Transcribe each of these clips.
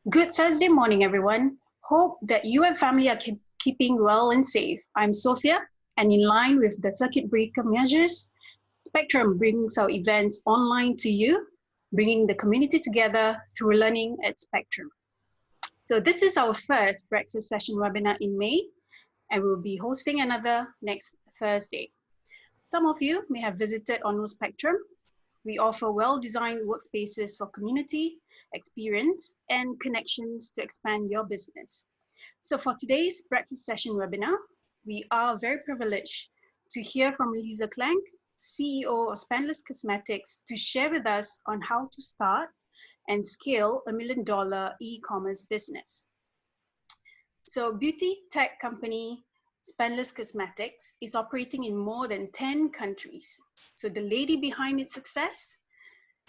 Good Thursday morning, everyone. Hope that you and family are keeping well and safe. I'm Sophia, and in line with the circuit breaker measures, Spectrum brings our events online to you, bringing the community together through learning at Spectrum. So this is our first breakfast session webinar in May, and we'll be hosting another next Thursday. Some of you may have visited Ono Spectrum. We offer well-designed workspaces for community, experience, and connections to expand your business. So for today's breakfast session webinar, we are very privileged to hear from Leza Klenk, CEO of Spendless Cosmetics, to share with us on how to start and scale a $1 million e-commerce business. So beauty tech company Spendless Cosmetics is operating in more than 10 countries. So the lady behind its success,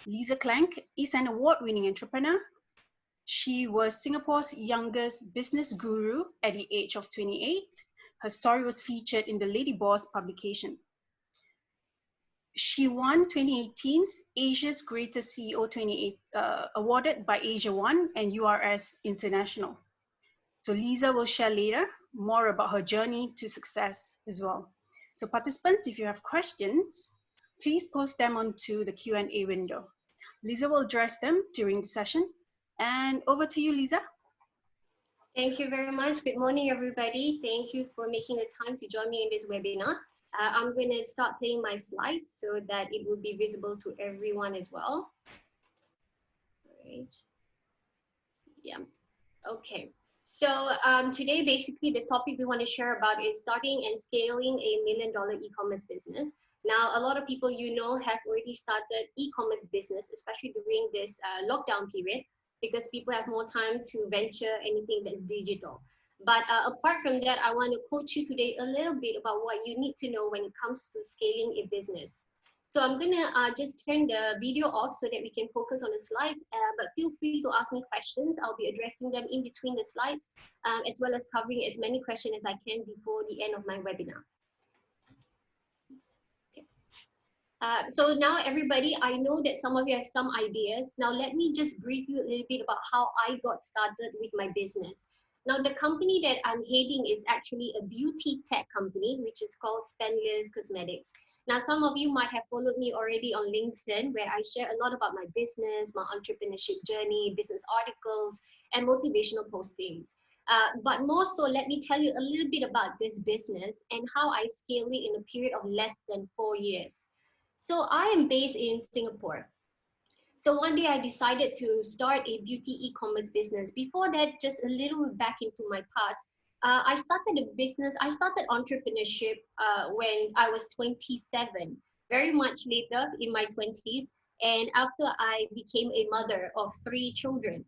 Leza Klenk, is an award-winning entrepreneur. She was Singapore's youngest business guru at the age of 28. Her story was featured in the Lady Boss publication. She won 2018's Asia's Greatest CEO 28 awarded by Asia One and URS International. So Leza will share later more about her journey to success as well. So participants, if you have questions, please post them onto the Q&A window. Leza will address them during the session. And over to you, Leza. Thank you very much. Good morning, everybody. Thank you for making the time to join me in this webinar. I'm going to start playing my slides so that it will be visible to everyone as well. Great. Yeah. Okay. So today, basically, the topic we want to share about is starting and scaling a $1 million e-commerce business. Now, a lot of people have already started e-commerce business, especially during this lockdown period, because people have more time to venture anything that's digital. But apart from that, I want to coach you today a little bit about what you need to know when it comes to scaling a business. So I'm going to just turn the video off so that we can focus on the slides, but feel free to ask me questions. I'll be addressing them in between the slides, as well as covering as many questions as I can before the end of my webinar. Okay. So now everybody, I know that some of you have some ideas. Now let me just brief you a little bit about how I got started with my business. Now the company that I'm heading is actually a beauty tech company, which is called Spendless Cosmetics. Now, some of you might have followed me already on LinkedIn, where I share a lot about my business, my entrepreneurship journey, business articles, and motivational postings. But more so, let me tell you a little bit about this business and how I scaled it in a period of less than 4 years. So I am based in Singapore. So one day I decided to start a beauty e-commerce business. Before that, just a little back into my past, I started a business. I started entrepreneurship when I was 27, very much later in my 20s. And after I became a mother of 3 children.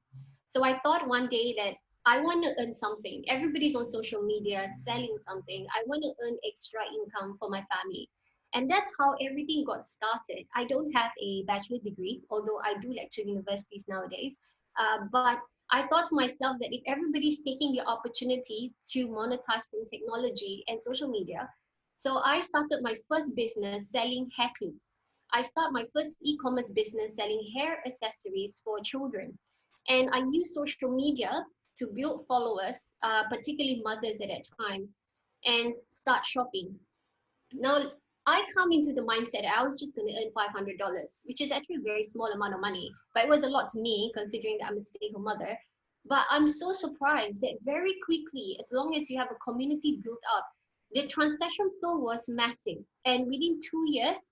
So I thought one day that I want to earn something. Everybody's on social media selling something. I want to earn extra income for my family. And that's how everything got started. I don't have a bachelor degree, although I do lecture in universities nowadays. But I thought to myself that if everybody's taking the opportunity to monetize from technology and social media, so I started my first business selling hair clips. I started my first e-commerce business selling hair accessories for children. And I used social media to build followers, particularly mothers at that time, and start shopping. Now, I come into the mindset I was just going to earn $500, which is actually a very small amount of money, but it was a lot to me considering that I'm a stay-at-home mother. But I'm so surprised that very quickly, as long as you have a community built up, the transaction flow was massive. And within 2 years,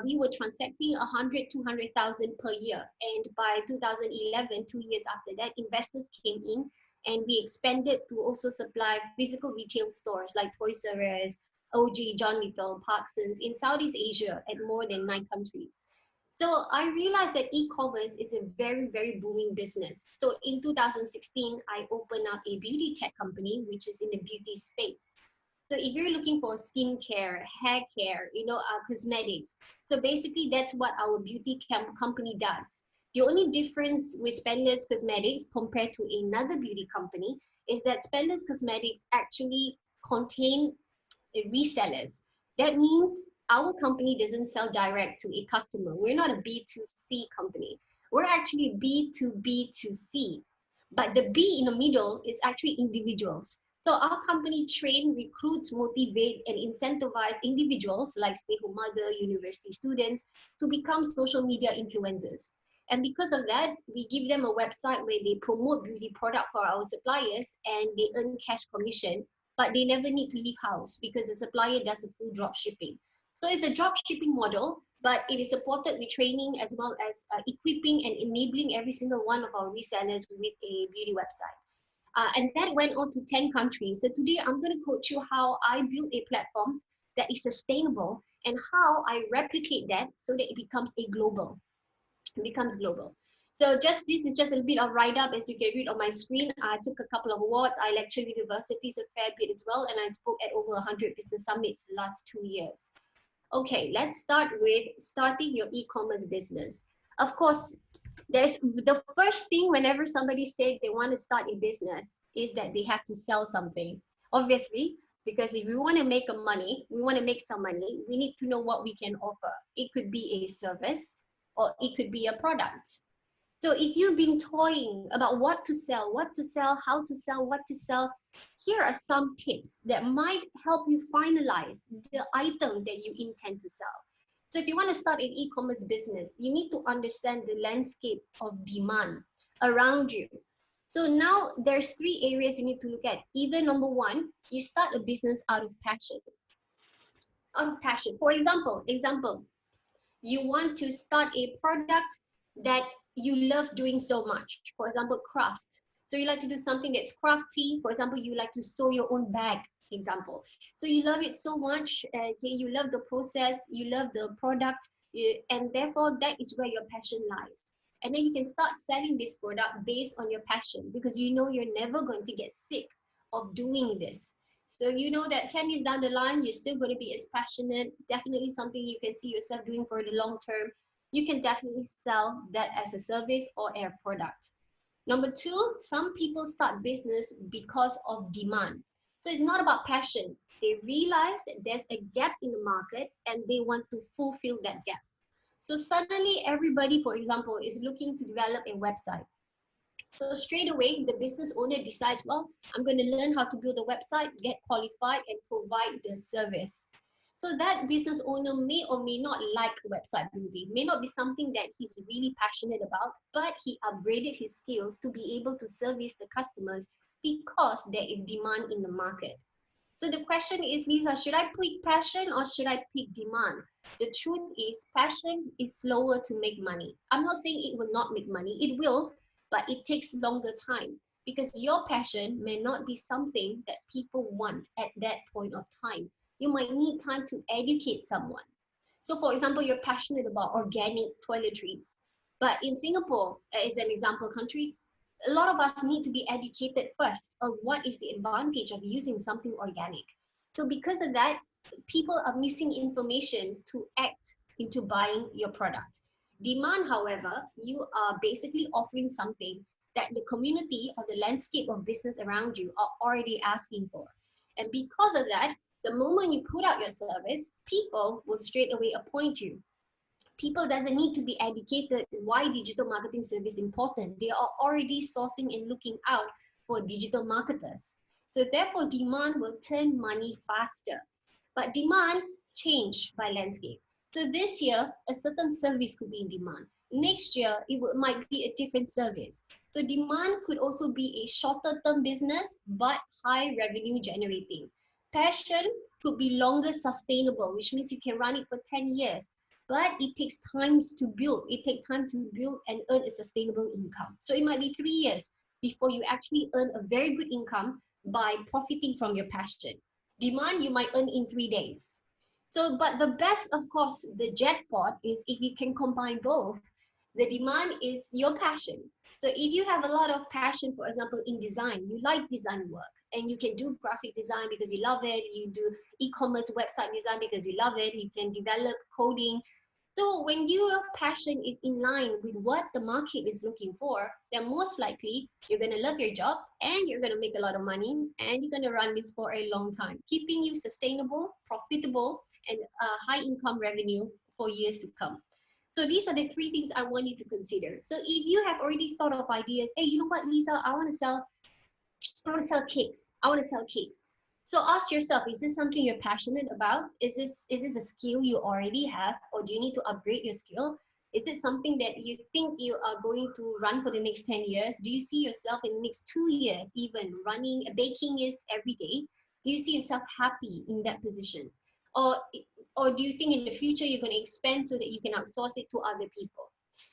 we were transacting 100, 200,000 per year. And by 2011, 2 years after that, investors came in and we expanded to also supply physical retail stores like Toys R Us, OG, John Little, Parksons in Southeast Asia at more than 9 countries. So I realized that e-commerce is a very, very booming business. So in 2016, I opened up a beauty tech company, which is in the beauty space. So if you're looking for skincare, hair care, cosmetics, so basically that's what our beauty company does. The only difference with Spendless Cosmetics compared to another beauty company is that Spendless Cosmetics actually contain resellers. That means our company doesn't sell direct to a customer. We're not a B2C company. We're actually B2B2C. But the B in the middle is actually individuals. So our company train, recruits, motivate, and incentivize individuals like stay-home mother, university students to become social media influencers. And because of that, we give them a website where they promote beauty product for our suppliers and they earn cash commission, but they never need to leave house because the supplier does the full drop shipping. So it's a drop shipping model, but it is supported with training as well as equipping and enabling every single one of our resellers with a beauty website. And that went on to 10 countries. So today I'm going to coach you how I build a platform that is sustainable and how I replicate that so that it becomes global. So this is just a little bit of write-up. As you can read on my screen, I took a couple of awards. I lectured universities a fair bit as well, and I spoke at over 100 business summits the last 2 years. Okay, let's start with starting your e-commerce business. Of course, there's the first thing whenever somebody says they want to start a business is that they have to sell something. Obviously, because if we want to make some money, we need to know what we can offer. It could be a service or it could be a product. So if you've been toying about what to sell, how to sell, what to sell, here are some tips that might help you finalize the item that you intend to sell. So if you want to start an e-commerce business, you need to understand the landscape of demand around you. So now there's 3 areas you need to look at. Either number one, you start a business out of passion. For example, you want to start a product that you love doing so much. For example, craft. So you like to do something that's crafty. For example, you like to sew your own bag, example. So you love it so much, you love the process, you love the product, and therefore that is where your passion lies. And then you can start selling this product based on your passion because you know you're never going to get sick of doing this. So you know that 10 years down the line, you're still going to be as passionate, definitely something you can see yourself doing for the long term. You can definitely sell that as a service or a product. Number two, some people start business because of demand. So it's not about passion. They realize that there's a gap in the market and they want to fulfill that gap. So suddenly everybody, for example, is looking to develop a website. So straight away, the business owner decides, well, I'm going to learn how to build a website, get qualified, and provide the service. So that business owner may or may not like website building, may not be something that he's really passionate about, but he upgraded his skills to be able to service the customers because there is demand in the market. So the question is, Lisa, should I pick passion or should I pick demand? The truth is, passion is slower to make money. I'm not saying it will not make money. It will, but it takes longer time because your passion may not be something that people want at that point of time. You might need time to educate someone. So for example, you're passionate about organic toiletries, but in Singapore, as an example country, a lot of us need to be educated first on what is the advantage of using something organic. So because of that, people are missing information to act into buying your product. Demand, however, you are basically offering something that the community or the landscape of business around you are already asking for. And because of that, the moment you put out your service, people will straight away appoint you. People doesn't need to be educated why digital marketing service is important. They are already sourcing and looking out for digital marketers. So therefore, demand will turn money faster. But demand change by landscape. So this year, a certain service could be in demand. Next year, might be a different service. So demand could also be a shorter term business, but high revenue generating. Passion could be longer sustainable, which means you can run it for 10 years. But it takes time to build. It takes time to build and earn a sustainable income. So it might be 3 years before you actually earn a very good income by profiting from your passion. Demand, you might earn in 3 days. So, but the best, of course, the jackpot is if you can combine both. The demand is your passion. So if you have a lot of passion, for example, in design, you like design work, and you can do graphic design because you love it, you do e-commerce website design because you love it, you can develop coding. So when your passion is in line with what the market is looking for, then most likely you're going to love your job and you're going to make a lot of money and you're going to run this for a long time, keeping you sustainable, profitable, and high income revenue for years to come. So these are the three things I want you to consider. So if you have already thought of ideas, hey, you know what, Leza, I want to sell cakes. I want to sell cakes. So ask yourself, is this something you're passionate about? Is this a skill you already have, or do you need to upgrade your skill? Is it something that you think you are going to run for the next 10 years? Do you see yourself in the next 2 years even running, baking is every day? Do you see yourself happy in that position? Or, or do you think in the future you're going to expand so that you can outsource it to other people?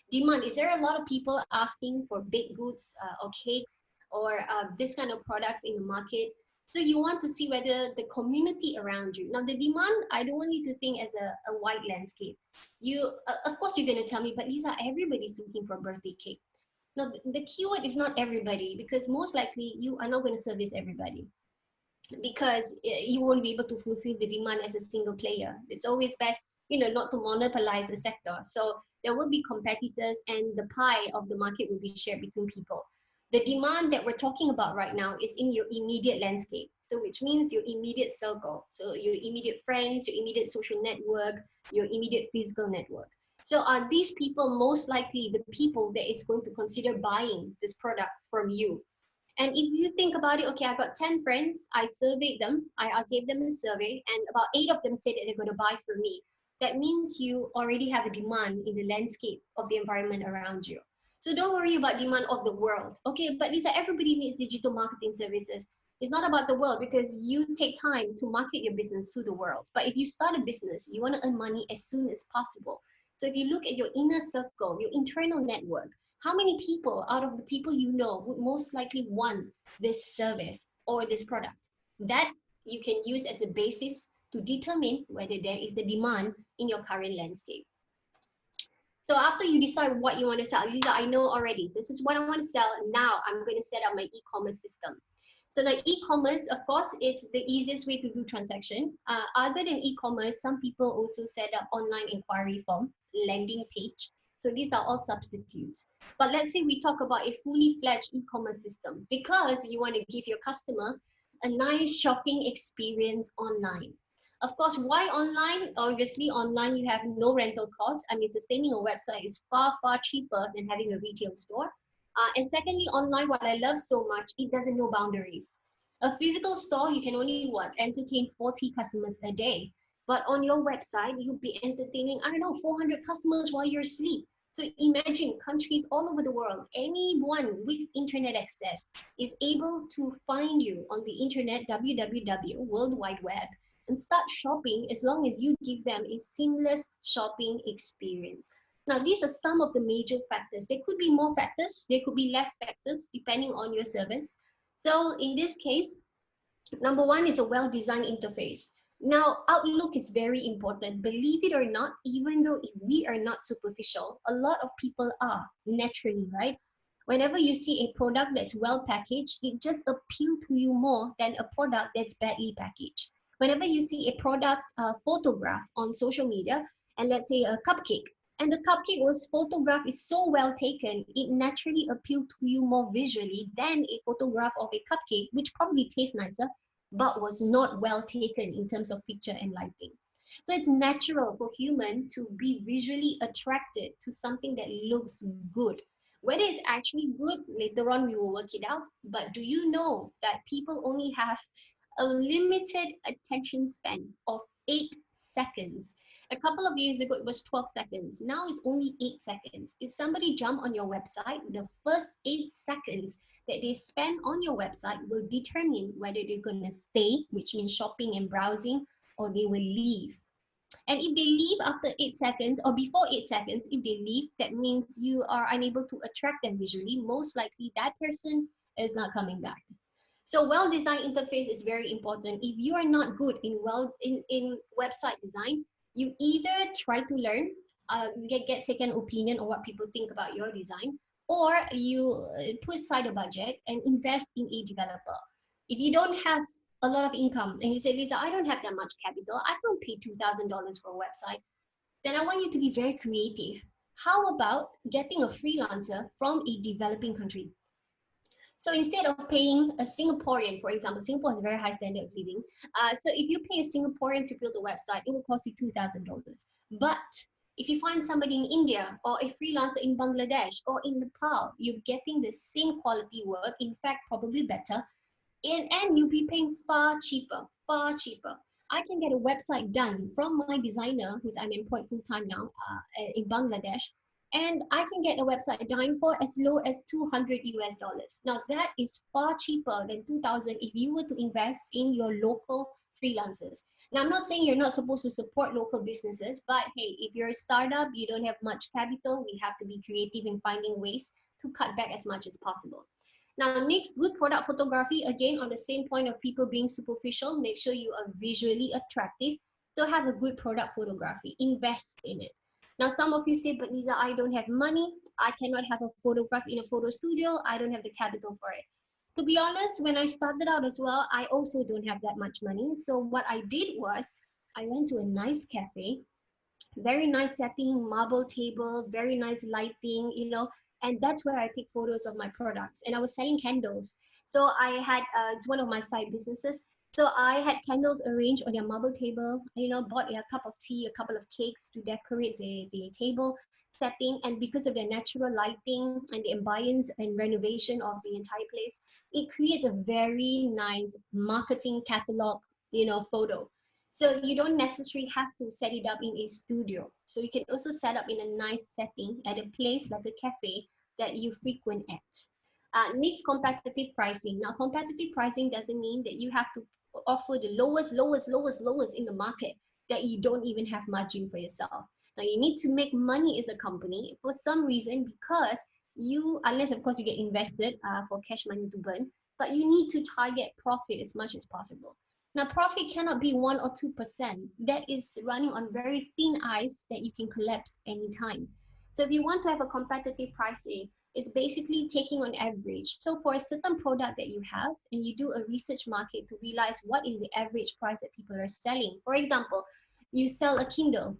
Demand, is there a lot of people asking for baked goods or cakes or this kind of products in the market? So you want to see whether the community around you. Now the demand, I don't want you to think as a white landscape. You, of course you're going to tell me, but Leza, everybody's looking for a birthday cake. Now the keyword is not everybody, because most likely you are not going to service everybody, because you won't be able to fulfill the demand as a single player. It's always best, not to monopolize a sector. So there will be competitors and the pie of the market will be shared between people. The demand that we're talking about right now is in your immediate landscape. So which means your immediate circle. So your immediate friends, your immediate social network, your immediate physical network. So are these people most likely the people that is going to consider buying this product from you? And if you think about it, okay, I got 10 friends, I surveyed them, I gave them a survey, and about 8 of them said that they're going to buy from me. That means you already have a demand in the landscape of the environment around you. So don't worry about demand of the world. Okay, but Leza, everybody needs digital marketing services. It's not about the world, because you take time to market your business to the world. But if you start a business, you want to earn money as soon as possible. So if you look at your inner circle, your internal network, how many people out of the people you know would most likely want this service or this product? That you can use as a basis to determine whether there is a demand in your current landscape. So after you decide what you want to sell, Leza, I know already, this is what I want to sell. Now I'm going to set up my e-commerce system. So the e-commerce, of course, it's the easiest way to do transaction. Other than e-commerce, some people also set up online inquiry form, landing page. So these are all substitutes. But let's say we talk about a fully fledged e-commerce system, because you want to give your customer a nice shopping experience online. Of course, why online? Obviously, online you have no rental costs. I mean, sustaining a website is far, far cheaper than having a retail store. And secondly, online, what I love so much, it doesn't know boundaries. A physical store, you can only entertain 40 customers a day. But on your website, you'll be entertaining, I don't know, 400 customers while you're asleep. So imagine countries all over the world, anyone with internet access is able to find you on the internet, www, World Wide Web, and start shopping as long as you give them a seamless shopping experience. Now, these are some of the major factors. There could be more factors, there could be less factors depending on your service. So in this case, number one is a well-designed interface. Now, Outlook is very important. Believe it or not, even though we are not superficial, a lot of people are naturally, right? Whenever you see a product that's well packaged, it just appeals to you more than a product that's badly packaged. Whenever you see a product photograph on social media, and let's say a cupcake, and the cupcake was photographed is so well taken, it naturally appealed to you more visually than a photograph of a cupcake, which probably tastes nicer, but was not well taken in terms of picture and lighting. So it's natural for human to be visually attracted to something that looks good. Whether it's actually good, later on we will work it out. But do you know that people only have a limited attention span of 8 seconds? A couple of years ago, it was 12 seconds. Now it's only 8 seconds. If somebody jump on your website, the first 8 seconds that they spend on your website will determine whether they're going to stay, which means shopping and browsing, or they will leave. And if they leave after 8 seconds or before 8 seconds, if they leave, that means you are unable to attract them visually. Most likely that person is not coming back. So well-designed interface is very important. If you are not good in website design, you either try to learn, get second opinion on what people think about your design, or you put aside a budget and invest in a developer. If you don't have a lot of income and you say, Leza, I don't have that much capital, I can't pay $2,000 for a website, then I want you to be very creative. How about getting a freelancer from a developing country? So instead of paying a Singaporean, for example, Singapore has a very high standard of living. So if you pay a Singaporean to build a website, it will cost you $2,000. But If you find somebody in India or a freelancer in Bangladesh or in Nepal, you're getting the same quality work, in fact, probably better, and you'll be paying far cheaper, far cheaper. I can get a website done from my designer, who's I'm employed full time now in Bangladesh, and I can get a website done for as low as 200 US dollars. Now that is far cheaper than 2000 if you were to invest in your local freelancers. Now I'm not saying you're not supposed to support local businesses, but hey, if you're a startup, you don't have much capital, we have to be creative in finding ways to cut back as much as possible. Now, next, good product photography. Again, on the same point of people being superficial, make sure you are visually attractive. So have a good product photography. Invest in it. Now, some of you say, but Leza, I don't have money. I cannot have a photograph in a photo studio. I don't have the capital for it. To be honest, when I started out as well, I also don't have that much money. So what I did was I went to a nice cafe, very nice setting, marble table, very nice lighting, and that's where I take photos of my products. And I was selling candles. So I had, it's one of my side businesses. So I had candles arranged on their marble table, bought a cup of tea, a couple of cakes to decorate the table setting. And because of the natural lighting and the ambience and renovation of the entire place, it creates a very nice marketing catalog, photo. So you don't necessarily have to set it up in a studio. So you can also set up in a nice setting at a place like a cafe that you frequent at. Next, competitive pricing. Now, competitive pricing doesn't mean that you have to offer the lowest in the market that you don't even have margin for yourself. Now, you need to make money as a company for some reason because unless of course you get invested for cash money to burn, but you need to target profit as much as possible. Now, profit cannot be 1 or 2%. That is running on very thin ice that you can collapse anytime. So if you want to have a competitive pricing, it's basically taking on average. So for a certain product that you have, and you do a research market to realize what is the average price that people are selling. For example, you sell a Kindle,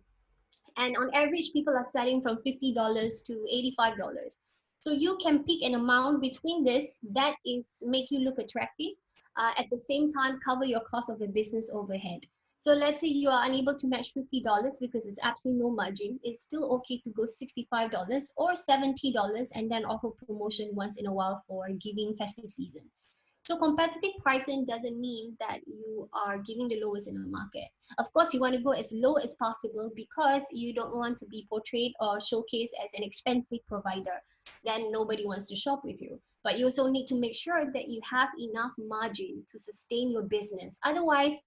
and on average, people are selling from $50 to $85. So you can pick an amount between this that is make you look attractive, at the same time cover your cost of the business overhead. So let's say you are unable to match $50 because it's absolutely no margin. It's still okay to go $65 or $70 and then offer promotion once in a while for giving festive season. So competitive pricing doesn't mean that you are giving the lowest in the market. Of course, you want to go as low as possible because you don't want to be portrayed or showcased as an expensive provider. Then nobody wants to shop with you. But you also need to make sure that you have enough margin to sustain your business. Otherwise,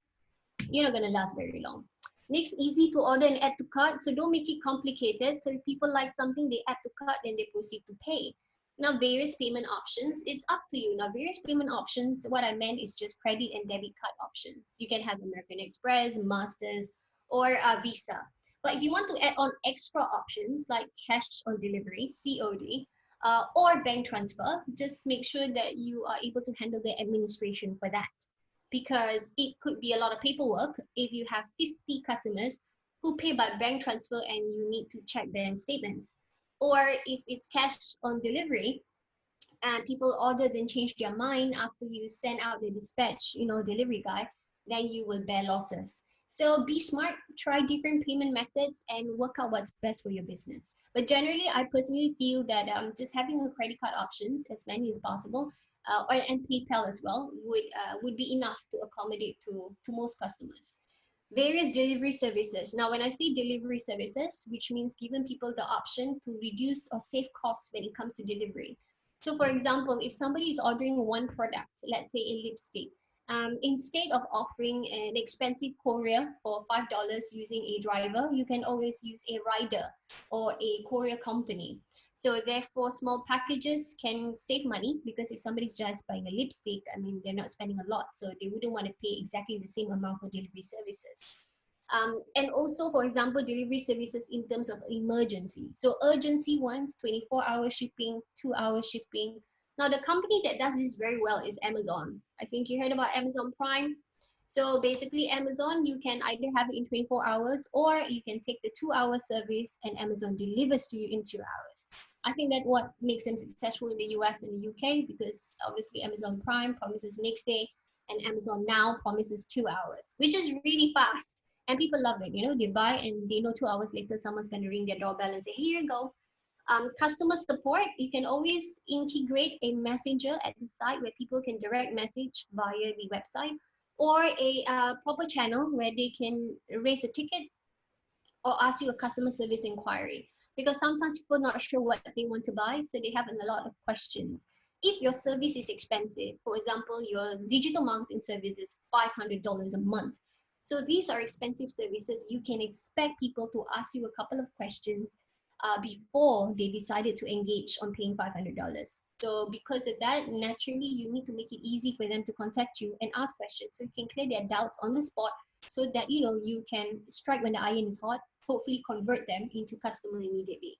you're not going to last very long. Next, easy to order and add to cart. So don't make it complicated. So if people like something, they add to cart, then they proceed to pay. Now, various payment options, it's up to you. Now, various payment options, what I meant is just credit and debit card options. You can have American Express, Masters, or Visa. But if you want to add on extra options like cash on delivery, COD, or bank transfer, just make sure that you are able to handle the administration for that. Because it could be a lot of paperwork if you have 50 customers who pay by bank transfer and you need to check bank statements. Or if it's cash on delivery and people order then change their mind after you send out the dispatch, delivery guy, then you will bear losses. So be smart, try different payment methods and work out what's best for your business. But generally, I personally feel that just having a credit card options, as many as possible, and PayPal as well, would be enough to accommodate to most customers. Various delivery services. Now, when I say delivery services, which means giving people the option to reduce or save costs when it comes to delivery. So for example, if somebody is ordering one product, let's say a lipstick, instead of offering an expensive courier for $5 using a driver, you can always use a rider or a courier company. So therefore, small packages can save money because if somebody's just buying a lipstick, I mean, they're not spending a lot, so they wouldn't want to pay exactly the same amount for delivery services. And also, for example, delivery services in terms of emergency. So urgency ones, 24-hour shipping, 2-hour shipping. Now, the company that does this very well is Amazon. I think you heard about Amazon Prime. So basically, Amazon, you can either have it in 24 hours or you can take the 2-hour service and Amazon delivers to you in 2 hours. I think that what makes them successful in the US and the UK, because obviously Amazon Prime promises next day and Amazon Now promises 2 hours, which is really fast. And people love it. You know, they buy and they know 2 hours later someone's going to ring their doorbell and say, here you go. Customer support, you can always integrate a messenger at the site where people can direct message via the website, or a proper channel where they can raise a ticket or ask you a customer service inquiry, because sometimes people are not sure what they want to buy, so they have a lot of questions. If your service is expensive, for example, your digital marketing service is $500 a month, so these are expensive services, you can expect people to ask you a couple of questions before they decided to engage on paying $500. So because of that, naturally, you need to make it easy for them to contact you and ask questions, so you can clear their doubts on the spot, so that you can strike when the iron is hot, hopefully convert them into customer immediately.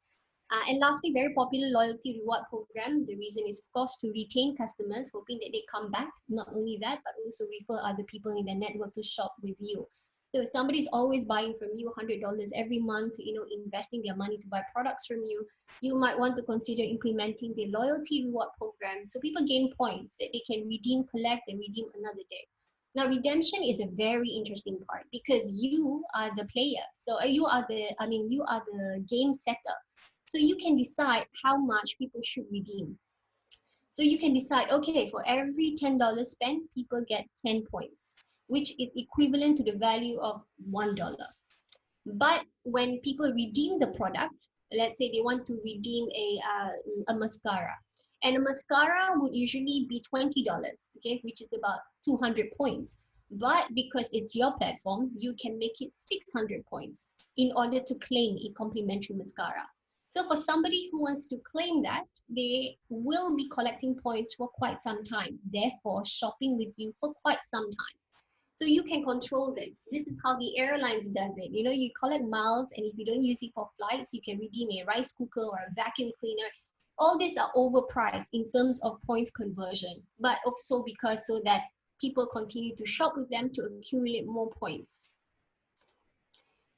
And lastly, very popular loyalty reward program. The reason is, of course, to retain customers, hoping that they come back. Not only that, but also refer other people in their network to shop with you. So if somebody's always buying from you $100 every month, investing their money to buy products from you, you might want to consider implementing the loyalty reward program, so people gain points that they can redeem, collect, and redeem another day. Now, redemption is a very interesting part, because you are the player. So you are the game setter. So you can decide how much people should redeem. So you can decide, okay, for every $10 spent, people get 10 points, which is equivalent to the value of $1. But when people redeem the product, let's say they want to redeem a mascara, and a mascara would usually be $20, okay, which is about 200 points. But because it's your platform, you can make it 600 points in order to claim a complimentary mascara. So for somebody who wants to claim that, they will be collecting points for quite some time, therefore shopping with you for quite some time. So you can control this. This is how the airlines does it. You collect miles, and if you don't use it for flights, you can redeem a rice cooker or a vacuum cleaner. All these are overpriced in terms of points conversion, but also because so that people continue to shop with them to accumulate more points.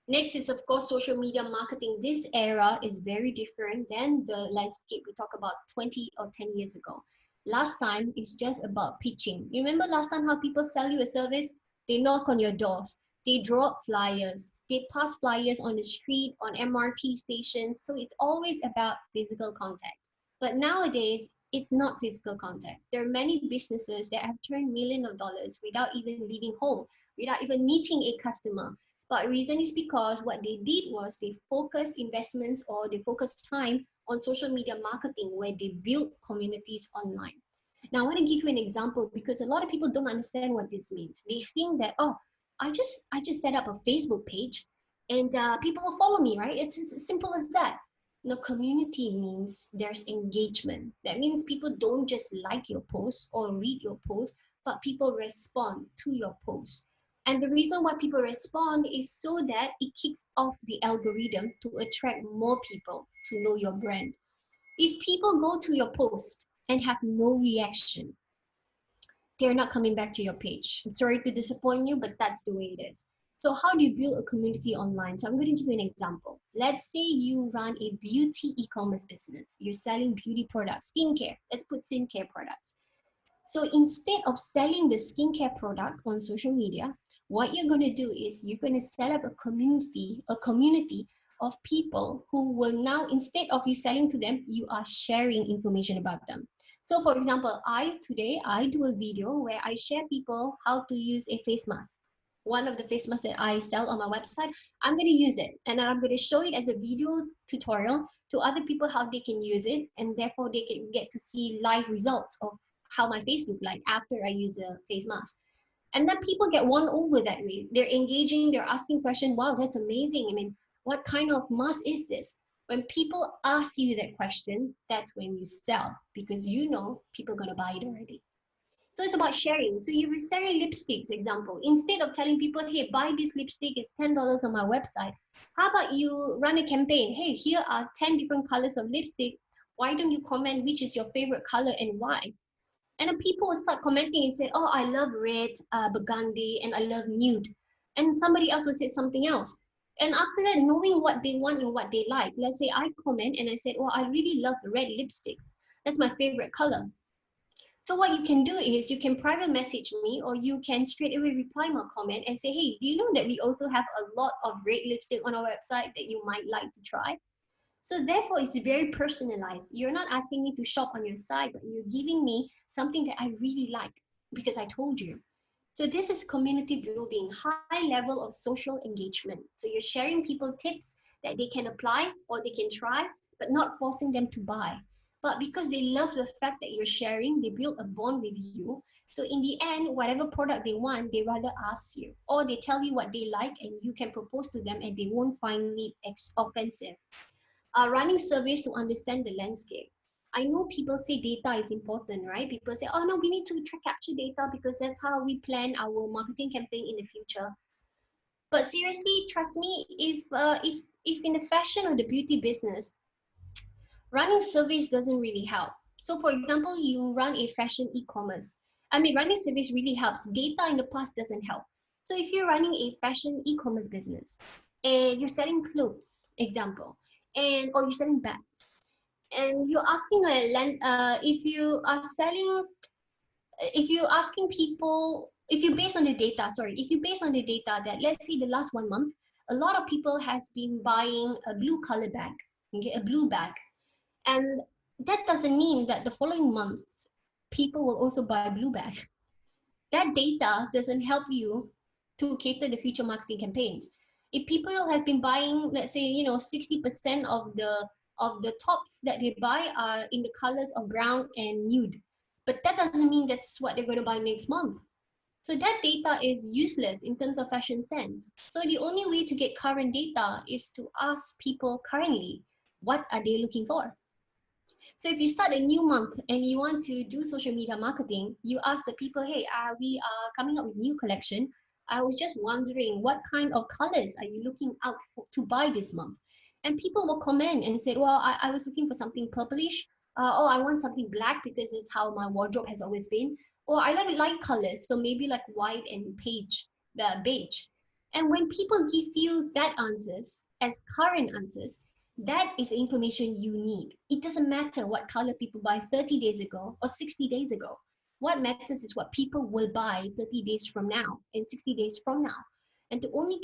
Next is, of course, social media marketing. This era is very different than the landscape we talked about 20 or 10 years ago. Last time, it's just about pitching. You remember last time how people sell you a service? They knock on your doors. They draw up flyers. They pass flyers on the street, on MRT stations. So it's always about physical contact. But nowadays, it's not physical contact. There are many businesses that have turned millions of dollars without even leaving home, without even meeting a customer. But the reason is because what they did was they focused investments, or they focused time on social media marketing, where they built communities online. Now, I want to give you an example, because a lot of people don't understand what this means. They think that, oh, I just set up a Facebook page and people will follow me, right? It's as simple as that. No, community means there's engagement. That means people don't just like your post or read your post, but people respond to your post. And the reason why people respond is so that it kicks off the algorithm to attract more people to know your brand. If people go to your post and have no reaction, they're not coming back to your page. I'm sorry to disappoint you, but that's the way it is. So how do you build a community online? So I'm going to give you an example. Let's say you run a beauty e-commerce business. You're selling beauty products, skincare. Let's put skincare products. So instead of selling the skincare product on social media, what you're going to do is you're going to set up a community of people who will now, instead of you selling to them, you are sharing information about them. So for example, today I do a video where I share people how to use a face mask. One of the face masks that I sell on my website, I'm going to use it, and then I'm going to show it as a video tutorial to other people how they can use it, and therefore they can get to see live results of how my face look like after I use a face mask. And then people get won over that way. They're engaging, they're asking questions. Wow, that's amazing. I mean, what kind of mask is this? When people ask you that question, that's when you sell, because you know people are going to buy it already. So it's about sharing. So you were selling lipsticks, example. Instead of telling people, hey, buy this lipstick, it's $10 on my website. How about you run a campaign? Hey, here are 10 different colors of lipstick. Why don't you comment which is your favorite color and why? And then people will start commenting and say, oh, I love red, burgundy, and I love nude. And somebody else will say something else. And after that, knowing what they want and what they like, let's say I comment and I said, oh, I really love the red lipsticks. That's my favorite color. So what you can do is you can private message me, or you can straight away reply my comment and say, hey, do you know that we also have a lot of red lipstick on our website that you might like to try? So therefore, it's very personalized. You're not asking me to shop on your site, but you're giving me something that I really like because I told you. So this is community building, high level of social engagement. So you're sharing people tips that they can apply or they can try, but not forcing them to buy. But because they love the fact that you're sharing, they build a bond with you. So in the end, whatever product they want, they rather ask you, or they tell you what they like and you can propose to them and they won't find it offensive. Running surveys to understand the landscape. I know people say data is important, right? People say, oh no, we need to capture data because that's how we plan our marketing campaign in the future. But seriously, trust me, if in the fashion or the beauty business, running surveys doesn't really help. So for example, you run a fashion e-commerce. I mean, running surveys really helps. Data in the past doesn't help. So if you're running a fashion e-commerce business and you're selling clothes, example, and or you're selling bags, and you're asking a land, if you are selling, if you're asking people, if you base on the data, sorry, if you base on the data that let's say the last 1 month, a lot of people has been buying a blue color bag, okay, a blue bag, and that doesn't mean that the following month people will also buy a blue bag. That data doesn't help you to cater the future marketing campaigns. If people have been buying, let's say, 60% of the tops that they buy are in the colors of brown and nude, but that doesn't mean that's what they're going to buy next month. So that data is useless in terms of fashion sense. So the only way to get current data is to ask people currently, what are they looking for? So if you start a new month and you want to do social media marketing, you ask the people, hey, we are coming up with new collection. I was just wondering what kind of colors are you looking out for, to buy this month? And people will comment and say, well, I was looking for something purplish. Oh, I want something black because it's how my wardrobe has always been. Or I like light colors, so maybe like white and beige. And when people give you that answers as current answers, that is information you need. It doesn't matter what color people buy 30 days ago or 60 days ago. What matters is what people will buy 30 days from now and 60 days from now. And to only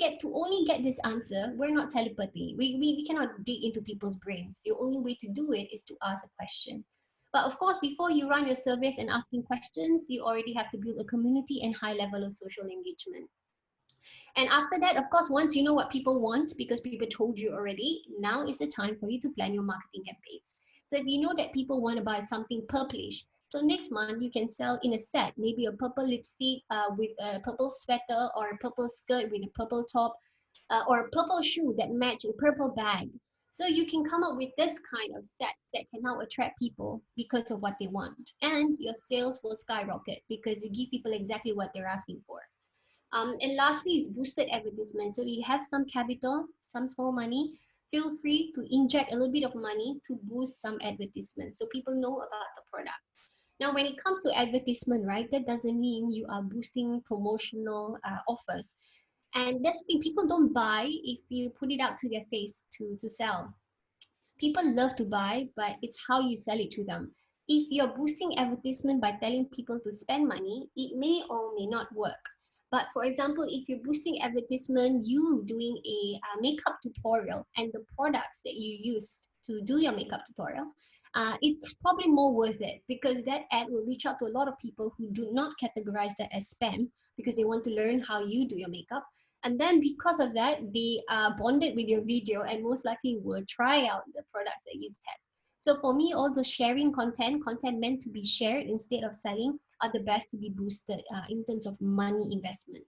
get this answer, we're not telepathy. We cannot dig into people's brains. The only way to do it is to ask a question. But of course, before you run your surveys and asking questions, you already have to build a community and high level of social engagement. And after that, of course, once you know what people want, because people told you already, now is the time for you to plan your marketing campaigns. So if you know that people want to buy something purplish, so next month you can sell in a set, maybe a purple lipstick with a purple sweater, or a purple skirt with a purple top, or a purple shoe that match a purple bag. So you can come up with this kind of sets that can now attract people because of what they want. And your sales will skyrocket because you give people exactly what they're asking for. And lastly, it's boosted advertisement. So you have some capital, some small money, feel free to inject a little bit of money to boost some advertisement so people know about the product. Now, when it comes to advertisement, right, that doesn't mean you are boosting promotional offers. And that's the thing, people don't buy if you put it out to their face to sell. People love to buy, but it's how you sell it to them. If you're boosting advertisement by telling people to spend money, it may or may not work. But for example, if you're boosting advertisement, you doing a makeup tutorial and the products that you use to do your makeup tutorial, it's probably more worth it because that ad will reach out to a lot of people who do not categorize that as spam because they want to learn how you do your makeup. And then because of that, they are bonded with your video and most likely will try out the products that you test. So for me, all the sharing content meant to be shared instead of selling are the best to be boosted in terms of money investment.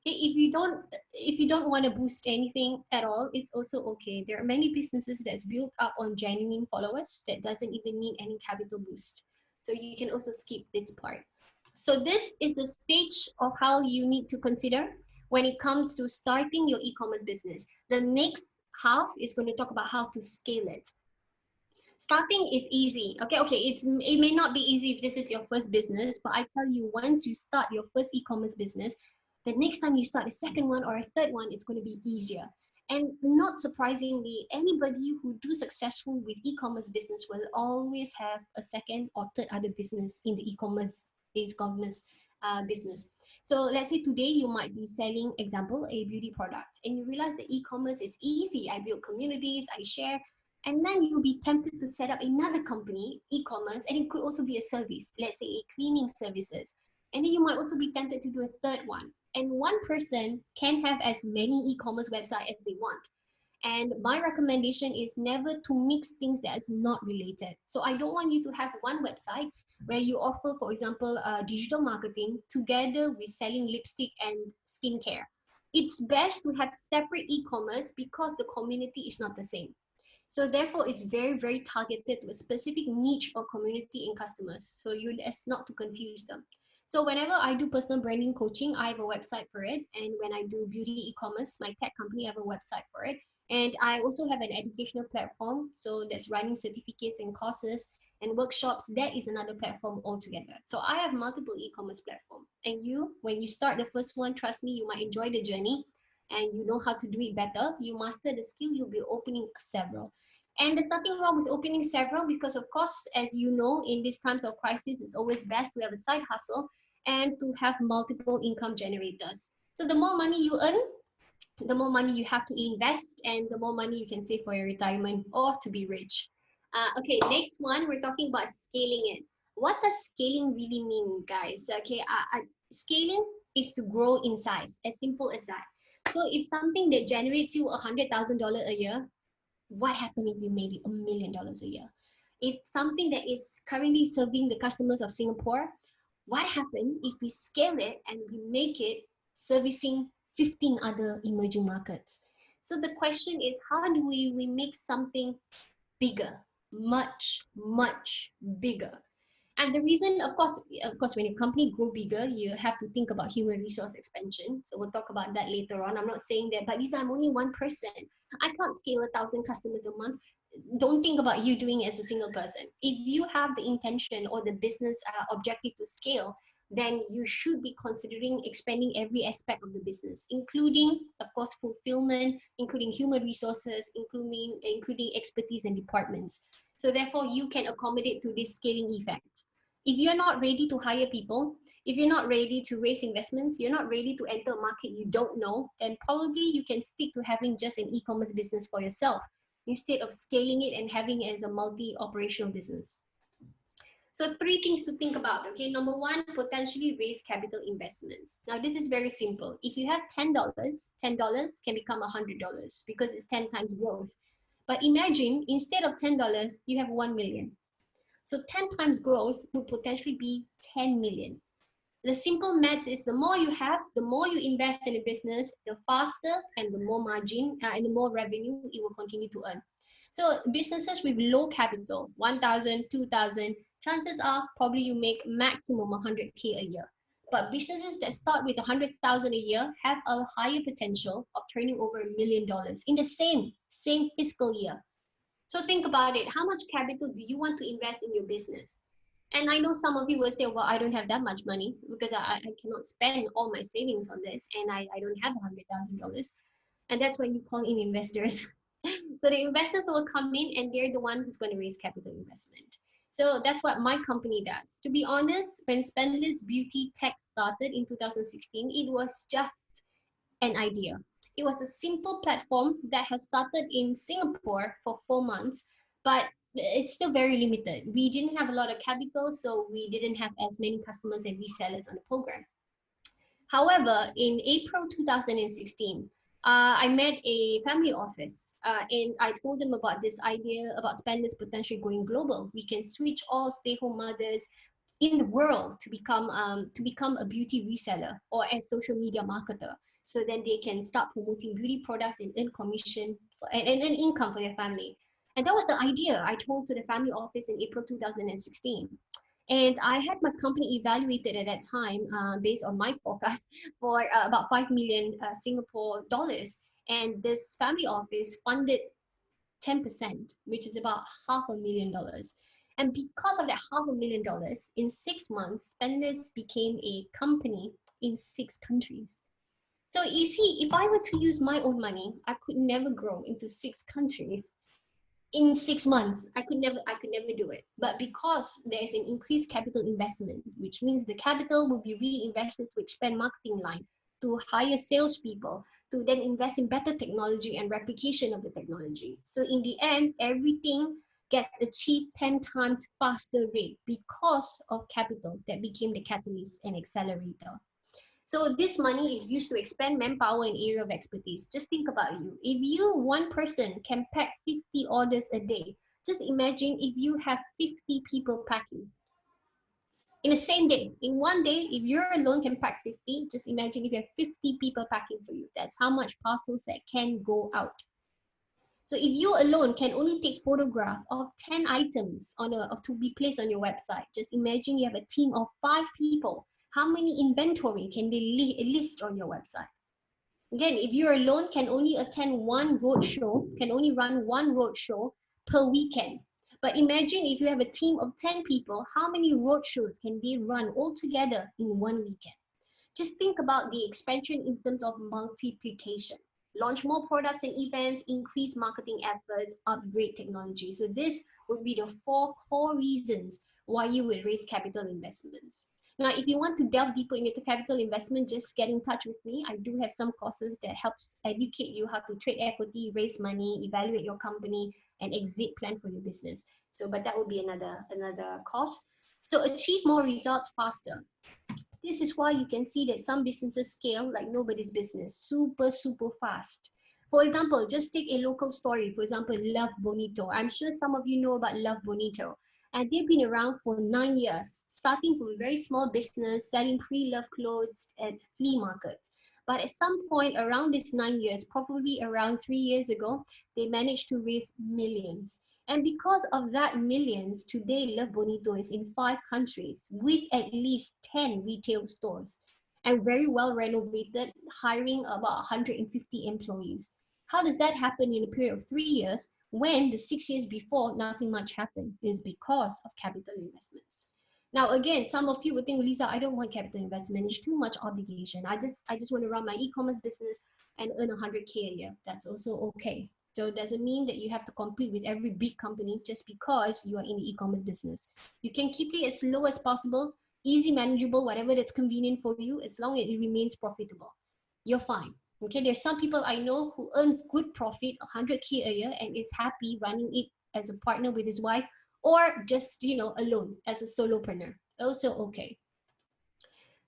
Okay, if you don't want to boost anything at all, it's also okay. There are many businesses that's built up on genuine followers that doesn't even need any capital boost. So you can also skip this part. So this is the stage of how you need to consider when it comes to starting your e-commerce business. The next half is going to talk about how to scale it. Starting is easy. Okay, it may not be easy if this is your first business, but I tell you, once you start your first e-commerce business, the next time you start a second one or a third one, it's going to be easier. And not surprisingly, anybody who do successful with e-commerce business will always have a second or third other business in the e-commerce business. So let's say today you might be selling, example, a beauty product, and you realize that e-commerce is easy. I build communities, I share, and then you'll be tempted to set up another company, e-commerce, and it could also be a service, let's say a cleaning services. And then you might also be tempted to do a third one. And one person can have as many e-commerce websites as they want. And my recommendation is never to mix things that is not related. So I don't want you to have one website where you offer, for example, digital marketing together with selling lipstick and skincare. It's best to have separate e-commerce because the community is not the same. So therefore, it's very, very targeted to a specific niche or community and customers. So you as not to confuse them. So whenever I do personal branding coaching, I have a website for it. And when I do beauty e-commerce, my tech company, I have a website for it. And I also have an educational platform. So that's running certificates and courses and workshops. That is another platform altogether. So I have multiple e-commerce platforms. And you, when you start the first one, trust me, you might enjoy the journey and you know how to do it better. You master the skill, you'll be opening several. And there's nothing wrong with opening several because, of course, as you know, in these times of crisis, it's always best to have a side hustle and to have multiple income generators. So the more money you earn, the more money you have to invest and the more money you can save for your retirement or to be rich. Okay, next one, we're talking about scaling it. What does scaling really mean, guys? Okay, scaling is to grow in size, as simple as that. So if something that generates you $100,000 a year, what happened if you made it $1 million a year? If something that is currently serving the customers of Singapore, what happened if we scale it and we make it servicing 15 other emerging markets? So the question is, how do we make something bigger, much, much bigger? And the reason, of course, when a company grow bigger, you have to think about human resource expansion. So we'll talk about that later on. I'm not saying that, but Lisa, I'm only one person. I can't scale 1,000 customers a month. Don't think about you doing it as a single person. If you have the intention or the business objective to scale, then you should be considering expanding every aspect of the business, including, of course, fulfillment, including human resources, including expertise and departments. So therefore, you can accommodate to this scaling effect. If you're not ready to hire people, if you're not ready to raise investments, you're not ready to enter a market you don't know, then probably you can stick to having just an e-commerce business for yourself instead of scaling it and having it as a multi-operational business. So 3 things to think about, okay? Number one, potentially raise capital investments. Now this is very simple. If you have $10 can become $100 because it's 10 times growth. But imagine instead of $10, you have 1 million. So 10 times growth would potentially be 10 million. The simple math is the more you have, the more you invest in a business, the faster and the more margin and the more revenue it will continue to earn. So businesses with low capital, 1,000, 2,000, chances are probably you make maximum 100K a year. But businesses that start with 100,000 a year have a higher potential of turning over $1 million in the same fiscal year. So think about it. How much capital do you want to invest in your business? And I know some of you will say, well, I don't have that much money because I cannot spend all my savings on this and I don't have $100,000. And that's when you call in investors. So the investors will come in and they're the one who's going to raise capital investment. So that's what my company does. To be honest, when Spendless Beauty Tech started in 2016, it was just an idea. It was a simple platform that has started in Singapore for 4 months, but it's still very limited. We didn't have a lot of capital, so we didn't have as many customers and resellers on the program. However, in April 2016, I met a family office and I told them about this idea about Spendless potentially going global. We can switch all stay-home mothers in the world to become a beauty reseller or a social media marketer. So then they can start promoting beauty products and earn commission and earn income for their family. And that was the idea I told to the family office in April 2016. And I had my company evaluated at that time based on my forecast for about 5 million Singapore dollars. And this family office funded 10%, which is about $500,000. And because of that $500,000, in 6 months, Spendless became a company in 6 countries. So you see, if I were to use my own money, I could never grow into 6 countries in 6 months. I could never do it. But because there's an increased capital investment, which means the capital will be reinvested to expand marketing line, to hire salespeople, to then invest in better technology and replication of the technology. So in the end, everything gets achieved 10 times faster rate because of capital that became the catalyst and accelerator. So this money is used to expand manpower and area of expertise. Just think about you. If you, one person, can pack 50 orders a day, just imagine if you have 50 people packing in the same day. In one day, if you're alone can pack 50, just imagine if you have 50 people packing for you. That's how much parcels that can go out. So if you alone can only take photograph of 10 items to be placed on your website, just imagine you have a team of 5 people. How many inventory can they list on your website? Again, if you're alone, can only attend one roadshow, can only run one roadshow per weekend. But imagine if you have a team of 10 people, how many roadshows can they run all together in one weekend? Just think about the expansion in terms of multiplication. Launch more products and events, increase marketing efforts, upgrade technology. So this would be the 4 core reasons why you would raise capital investments. Now, if you want to delve deeper into capital investment, just get in touch with me. I do have some courses that helps educate you how to trade equity, raise money, evaluate your company, and exit plan for your business. So, but that would be another course. So achieve more results faster. This is why you can see that some businesses scale like nobody's business, super fast. For example, just take a local story. For example, Love Bonito. I'm sure some of you know about Love Bonito. And they've been around for 9 years, starting from a very small business, selling pre-love clothes at flea markets. But at some point around this 9 years, probably around 3 years ago, they managed to raise millions. And because of that millions, today Love Bonito is in 5 countries with at least 10 retail stores and very well renovated, hiring about 150 employees. How does that happen in a period of 3 years when the 6 years before nothing much happened? It is because of capital investments. Now, again, some of you would think, Leza, I don't want capital investment. It's too much obligation. I just want to run my e-commerce business and earn 100K a year. That's also okay. So it doesn't mean that you have to compete with every big company just because you are in the e-commerce business. You can keep it as low as possible, easy, manageable, whatever that's convenient for you, as long as it remains profitable. You're fine. Okay, there's some people I know who earns good profit, 100K a year, and is happy running it as a partner with his wife or just, alone as a solopreneur. Also okay.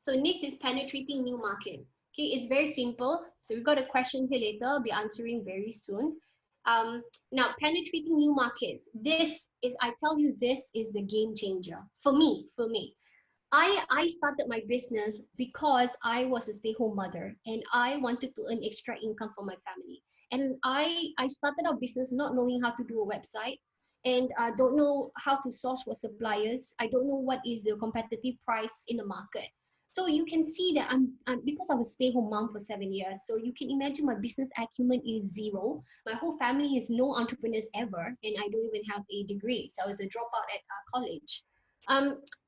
So next is penetrating new market. Okay, it's very simple. So we've got a question here later. I'll be answering very soon. Now, penetrating new markets. I tell you, this is the game changer for me. I started my business because I was a stay-home mother and I wanted to earn extra income for my family. And I started our business not knowing how to do a website, and I don't know how to source for suppliers. I don't know what is the competitive price in the market. So you can see that I'm because I was a stay-home mom for 7 years. So you can imagine my business acumen is zero. My whole family is no entrepreneurs ever, and I don't even have a degree. So I was a dropout at college.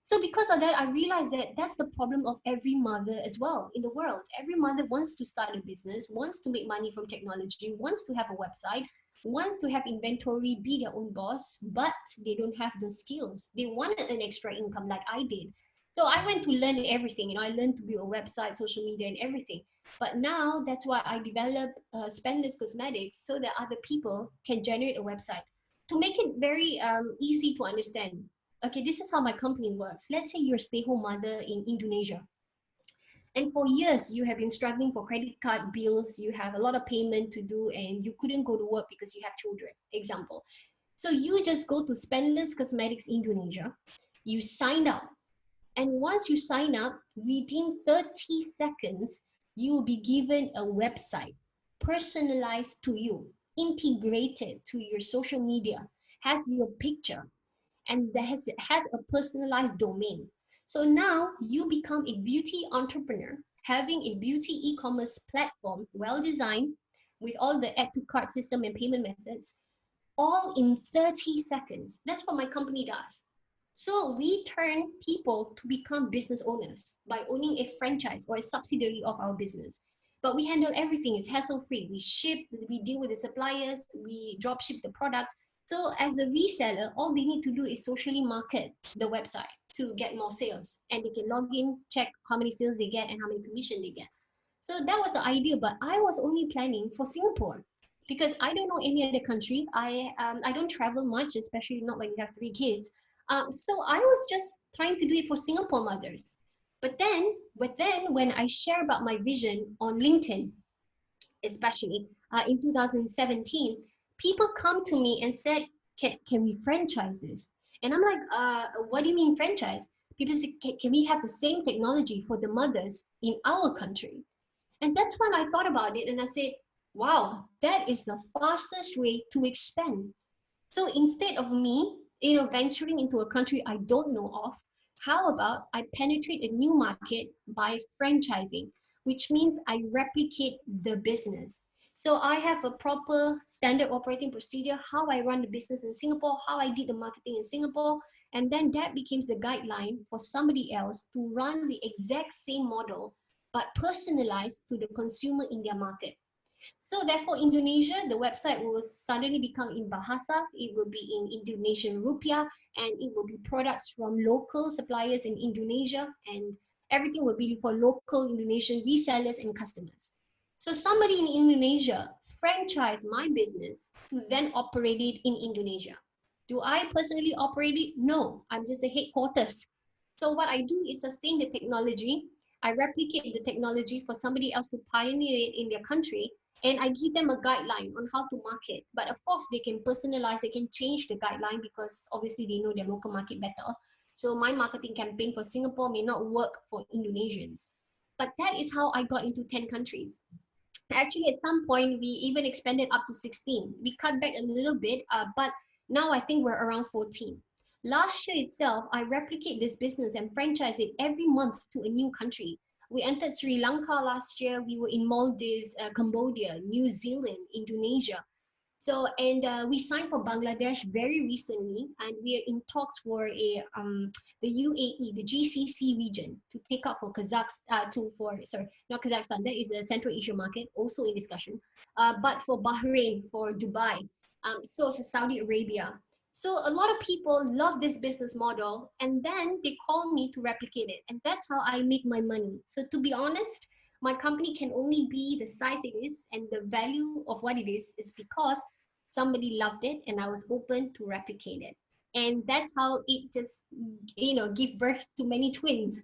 So because of that, I realized that that's the problem of every mother as well in the world. Every mother wants to start a business, wants to make money from technology, wants to have a website, wants to have inventory, be their own boss, but they don't have the skills. They want to earn extra income like I did. So I went to learn everything. I learned to build a website, social media, and everything. But now that's why I developed Spendless Cosmetics so that other people can generate a website. To make it very easy to understand, okay, this is how my company works. Let's say you're a stay-home mother in Indonesia. And for years, you have been struggling for credit card bills. You have a lot of payment to do and you couldn't go to work because you have children, example. So you just go to Spendless Cosmetics Indonesia. You sign up. And once you sign up, within 30 seconds, you will be given a website personalized to you, integrated to your social media, has your picture, and that has a personalized domain. So now you become a beauty entrepreneur, having a beauty e-commerce platform, well designed, with all the add to cart system and payment methods, all in 30 seconds. That's what my company does. So we turn people to become business owners by owning a franchise or a subsidiary of our business. but we handle everything. It's hassle-free. We ship, we deal with the suppliers, we drop ship the products. So as a reseller, all they need to do is socially market the website to get more sales. And they can log in, check how many sales they get and how many commission they get. So that was the idea, but I was only planning for Singapore because I don't know any other country. I don't travel much, especially not when you have 3 kids. So I was just trying to do it for Singapore mothers. But then when I share about my vision on LinkedIn, especially in 2017, people come to me and said, can we franchise this? And I'm like, what do you mean franchise? People say, can we have the same technology for the mothers in our country? And that's when I thought about it and I said, wow, that is the fastest way to expand. So instead of me, venturing into a country I don't know of, how about I penetrate a new market by franchising, which means I replicate the business. So I have a proper standard operating procedure, how I run the business in Singapore, how I did the marketing in Singapore, and then that becomes the guideline for somebody else to run the exact same model, but personalized to the consumer in their market. So therefore, Indonesia, the website will suddenly become in Bahasa, it will be in Indonesian rupiah, and it will be products from local suppliers in Indonesia, and everything will be for local Indonesian resellers and customers. So somebody in Indonesia franchise my business to then operate it in Indonesia. Do I personally operate it? No, I'm just the headquarters. So what I do is sustain the technology. I replicate the technology for somebody else to pioneer it in their country, and I give them a guideline on how to market. But of course, they can personalize, they can change the guideline because obviously they know their local market better. So my marketing campaign for Singapore may not work for Indonesians. But that is how I got into 10 countries. Actually, at some point, we even expanded up to 16. We cut back a little bit, but now I think we're around 14. Last year itself, I replicate this business and franchise it every month to a new country. We entered Sri Lanka last year. We were in Maldives, Cambodia, New Zealand, Indonesia. So, and we signed for Bangladesh very recently, and we are in talks for the UAE, the GCC region, to take up for Kazakhstan, not Kazakhstan, that is a Central Asia market, also in discussion, but for Bahrain, for Dubai, so Saudi Arabia. So a lot of people love this business model, and then they call me to replicate it, and that's how I make my money. So to be honest, my company can only be the size it is and the value of what it is because somebody loved it and I was open to replicate it. And that's how it just, give birth to many twins.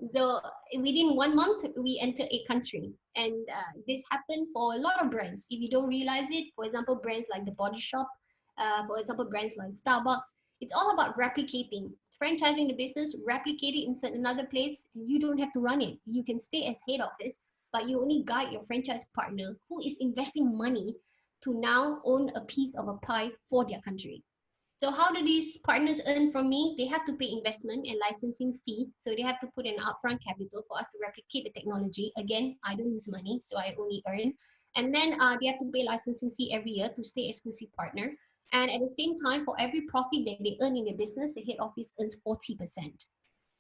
So within 1 month, we enter a country. And this happened for a lot of brands. If you don't realize it, for example, brands like The Body Shop, for example, brands like Starbucks, it's all about replicating, franchising the business, replicate it in another place. You don't have to run it. You can stay as head office, but you only guide your franchise partner who is investing money to now own a piece of a pie for their country. So how do these partners earn from me? They have to pay investment and licensing fee. So they have to put an upfront capital for us to replicate the technology. Again, I don't lose money, so I only earn. And then they have to pay licensing fee every year to stay exclusive partner. And at the same time, for every profit that they earn in the business, the head office earns 40%.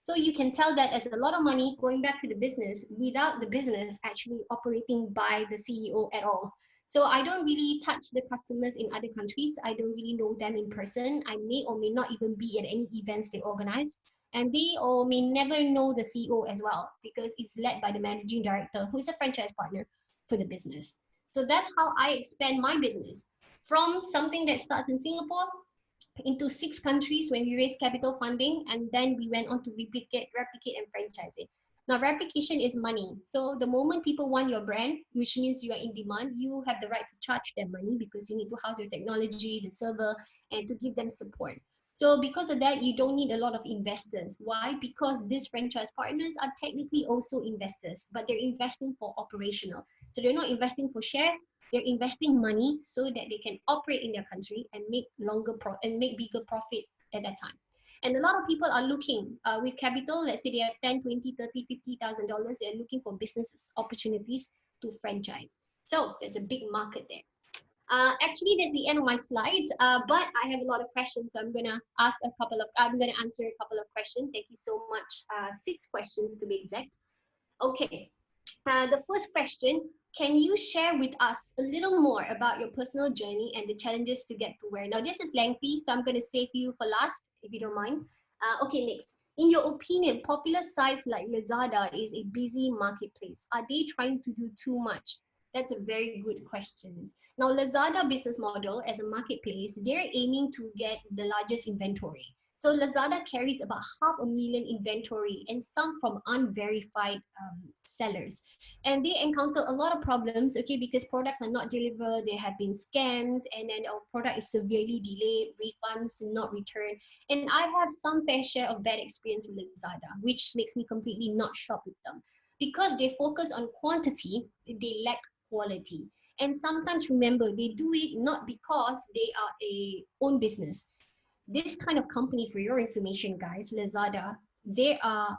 So you can tell that as a lot of money going back to the business without the business actually operating by the CEO at all. So I don't really touch the customers in other countries. I don't really know them in person. I may or may not even be at any events they organize. And they or may never know the CEO as well because it's led by the managing director who is a franchise partner for the business. So that's how I expand my business from something that starts in Singapore into 6 countries when we raised capital funding, and then we went on to replicate and franchise it. Now, replication is money. So the moment people want your brand, which means you are in demand, you have the right to charge them money because you need to house your technology, the server, and to give them support. So because of that, you don't need a lot of investors. Why? Because these franchise partners are technically also investors, but they're investing for operational. So they're not investing for shares, they're investing money so that they can operate in their country and make bigger profit at that time. And a lot of people are looking with capital, let's say they have 10, 20, 30, $50,000, they're looking for business opportunities to franchise. So there's a big market there. Actually, that's the end of my slides, but I have a lot of questions, so I'm gonna answer a couple of questions. Thank you so much. 6 questions to be exact. Okay, the first question, can you share with us a little more about your personal journey and the challenges to get to where? Now, this is lengthy, so I'm going to save you for last, if you don't mind. Okay, next. In your opinion, popular sites like Lazada is a busy marketplace. Are they trying to do too much? That's a very good question. Now, Lazada business model as a marketplace, they're aiming to get the largest inventory. So Lazada carries about 500,000 inventory and some from unverified sellers, and they encounter a lot of problems, okay, because products are not delivered, there have been scams, and then our product is severely delayed, refunds not returned. And I have some fair share of bad experience with Lazada, which makes me completely not shop with them. Because they focus on quantity, they lack quality. And sometimes, remember, they do it not because they are a own business. This kind of company, for your information, guys, Lazada, they are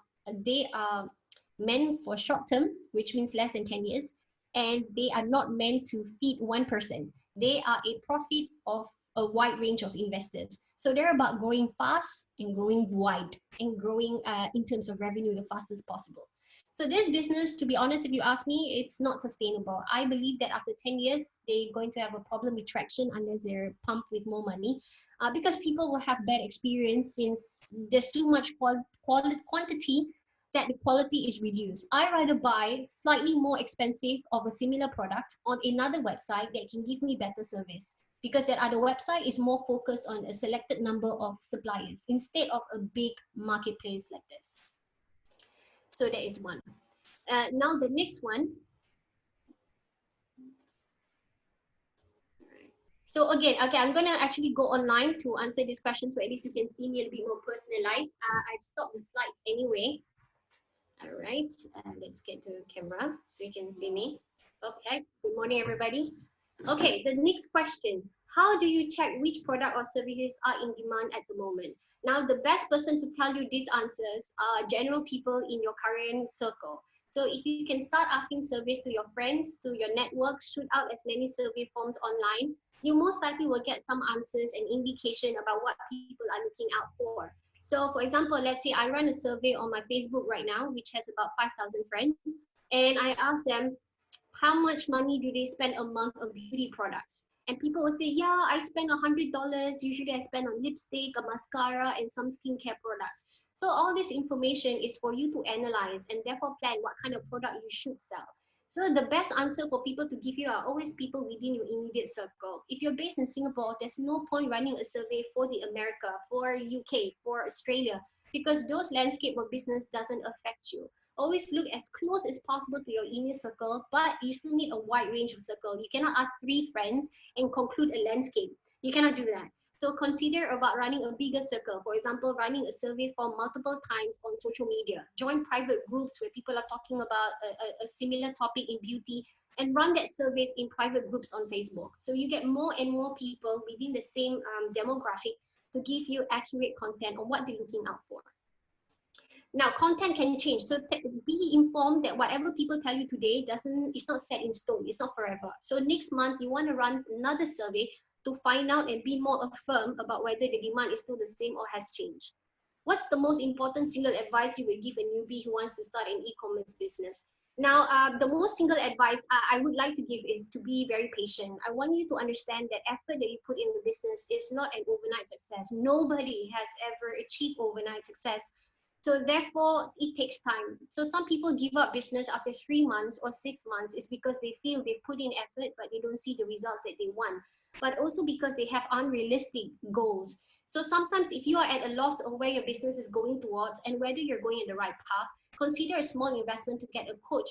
meant for short term, which means less than 10 years, and they are not meant to feed one person. They are a profit of a wide range of investors. So they're about growing fast and growing wide and growing in terms of revenue the fastest possible. So this business, to be honest, if you ask me, it's not sustainable. I believe that after 10 years, they're going to have a problem with traction unless they're pumped with more money, because people will have bad experience since there's too much quantity that the quality is reduced. I rather buy slightly more expensive of a similar product on another website that can give me better service, because that other website is more focused on a selected number of suppliers instead of a big marketplace like this. So that is one. Now the next one. So again, okay, I'm gonna actually go online to answer these questions, so at least you can see me a little bit more personalized. I've stopped the slides anyway. All right, let's get to camera so you can see me. Okay, good morning, everybody. Okay, the next question. How do you check which product or services are in demand at the moment? Now, the best person to tell you these answers are general people in your current circle. So if you can start asking surveys to your friends, to your network, shoot out as many survey forms online, you most likely will get some answers and indication about what people are looking out for. So for example, let's say I run a survey on my Facebook right now, which has about 5,000 friends, and I ask them, how much money do they spend a month on beauty products? And people will say, yeah, I spend $100. Usually I spend on lipstick, a mascara, and some skincare products. So all this information is for you to analyze and therefore plan what kind of product you should sell. So the best answer for people to give you are always people within your immediate circle. If you're based in Singapore, there's no point running a survey for the America, for UK, for Australia, because those landscape of business doesn't affect you. Always look as close as possible to your inner circle, but you still need a wide range of circle. You cannot ask 3 friends and conclude a landscape. You cannot do that. So consider about running a bigger circle. For example, running a survey form multiple times on social media. Join private groups where people are talking about a similar topic in beauty, and run that surveys in private groups on Facebook. So you get more and more people within the same demographic to give you accurate content on what they're looking out for. Now, content can change. So be informed that whatever people tell you today it's not set in stone. It's not forever. So next month, you want to run another survey to find out and be more affirmed about whether the demand is still the same or has changed. What's the most important single advice you would give a newbie who wants to start an e-commerce business? Now, the most single advice I would like to give is to be very patient. I want you to understand that effort that you put in the business is not an overnight success. Nobody has ever achieved overnight success. So therefore, it takes time. So some people give up business after 3 months or 6 months is because they feel they put in effort, but they don't see the results that they want. But also because they have unrealistic goals. So sometimes if you are at a loss of where your business is going towards and whether you're going in the right path, consider a small investment to get a coach